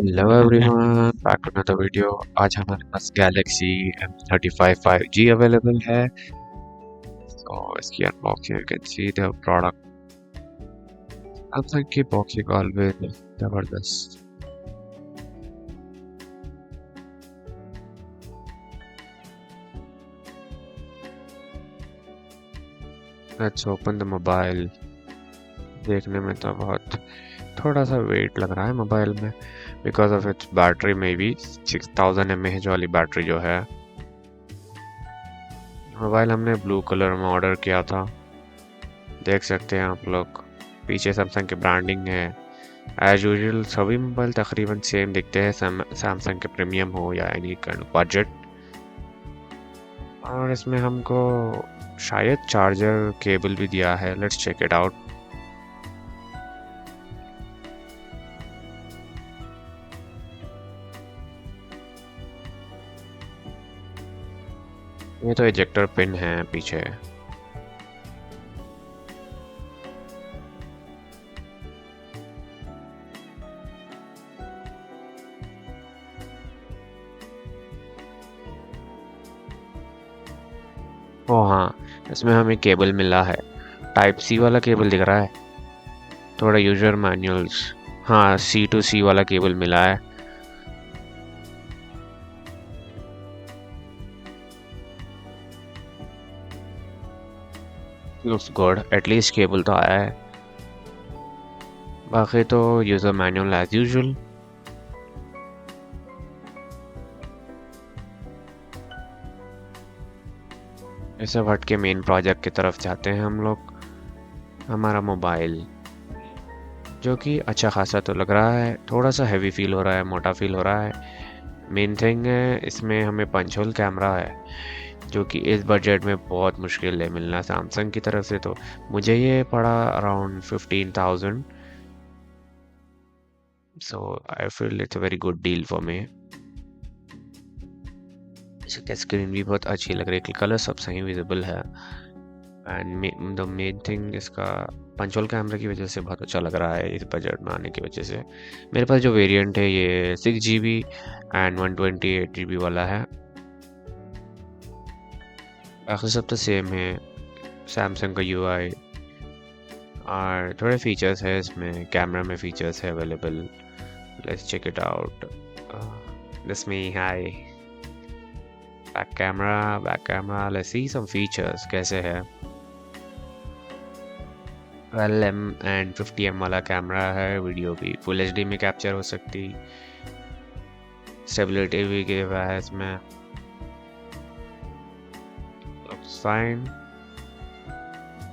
Hello everyone, back to another video. आज हमारे पास Galaxy M35 5G available है। तो इसकी unboxing you can see the product. Samsung की बॉक्सिंग ऑलवेज जबरदस्त। Let's open the mobile. देखने में तो बहुत थोड़ा सा वेट लग रहा है मोबाइल में, बिकॉज ऑफ इट्स बैटरी में भी 6000 mAh वाली बैटरी जो है। मोबाइल हमने ब्लू कलर में ऑर्डर किया था, देख सकते हैं आप लोग। पीछे सैमसंग की ब्रांडिंग है। एज यूजुअल सभी मोबाइल तकरीबन सेम दिखते हैं, सैमसंग के प्रीमियम हो या एनी काइंड ऑफ बजट। और इसमें हमको शायद चार्जर केबल भी दिया है। Let's check it out. ये तो इजेक्टर पिन है पीछे। ओ हाँ, इसमें हमें केबल मिला है। टाइप सी वाला केबल दिख रहा है। थोड़ा यूजर मैनुअल्स। हाँ, C to C वाला केबल मिला है। लुक्स गुड, एटलीस्ट केबल तो आया है। बाकी तो यूजर मैनुअल एज यूजुअल। इसे हट के मेन प्रोजेक्ट की तरफ जाते हैं हम लोग। हमारा मोबाइल जो कि अच्छा खासा तो लग रहा है, थोड़ा सा हैवी फील हो रहा है, मोटा फील हो रहा है। मेन थिंग है इसमें हमें पंच होल कैमरा है, जो कि इस बजट में बहुत मुश्किल है मिलना सैमसंग की तरफ से। तो मुझे ये पड़ा around 15,000। So I feel it's a very good deal for me. इसकी स्क्रीन भी बहुत अच्छी लग रही है, कलर सब सही विजिबल है। एंड द मेन थिंग इसका पंचोल कैमरा की वजह से बहुत अच्छा लग रहा है इस बजट में आने की वजह से। मेरे पास जो वेरिएंट है ये 6 GB एंड 128 GB वाला है। बाकी सब तो सेम है, सैमसंग का UI। और थोड़े फीचर्स है इसमें, कैमरा में फीचर्स है available. Let's check it out. This me hi back camera let's see some features कैसे है। 12 M and 50 M वाला कैमरा है। वीडियो भी फुल HD में कैप्चर हो सकती। स्टेबिलिटी भी गिव है इसमें। Fine.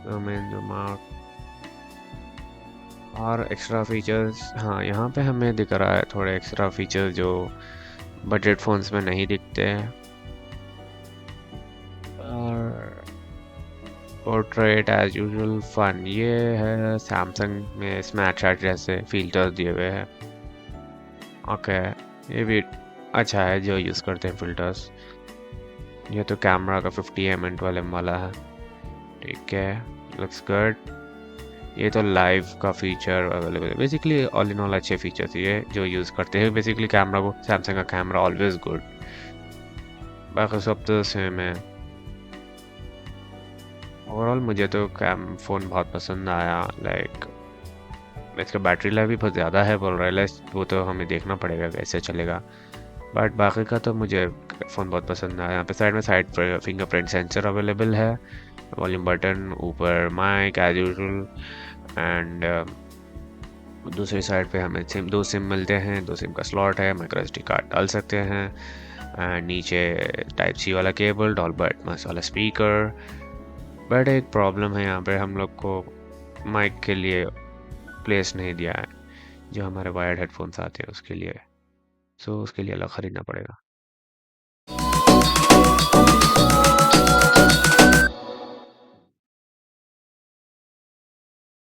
Zoom in zoom out. और एक्स्ट्रा फीचर्स, हाँ यहाँ पे हमें दिख रहा है थोड़े एक्स्ट्रा फीचर्स जो बजट फोन्स में नहीं दिखते हैं। और पोर्ट्रेट एज यूजुअल फन, ये है सैमसंग में स्नैपचैट जैसे फिल्टर्स दिए हुए हैं। ओके, ये भी अच्छा है जो यूज़ करते हैं फिल्टर्स। ये तो कैमरा का 50 mm 12 M वाला है। ठीक है, लुक्स गुड। ये तो लाइव का फीचर अवेलेबल है। बेसिकली ऑल इन ऑल अच्छे फीचर्स ये जो यूज़ करते हैं बेसिकली कैमरा को। सैमसंग का कैमरा ऑलवेज गुड। बाकी सब तो सेम है। ओवरऑल मुझे तो फ़ोन बहुत पसंद आया। लाइक इसका बैटरी लाइफ भी बहुत ज़्यादा है बोल रहा है। वो तो हमें देखना पड़ेगा कैसे चलेगा। बट बाकी का तो मुझे फ़ोन बहुत पसंद आया। यहाँ पे साइड फिंगरप्रिंट सेंसर अवेलेबल है। वॉल्यूम बटन, ऊपर माइक एज यूजुअल। एंड दूसरी साइड पे हमें दो सिम मिलते हैं। 2 सिम का स्लॉट है, माइक्रो SD कार्ड डाल सकते हैं। एंड नीचे टाइप C वाला केबल, डॉल्बी एटमॉस वाला स्पीकर। बट एक प्रॉब्लम है, यहाँ पे हम लोग को माइक के लिए प्लेस नहीं दिया है जो हमारे वायर्ड हेडफोन्स आते हैं उसके लिए। सो उसके लिए अलग ख़रीदना पड़ेगा।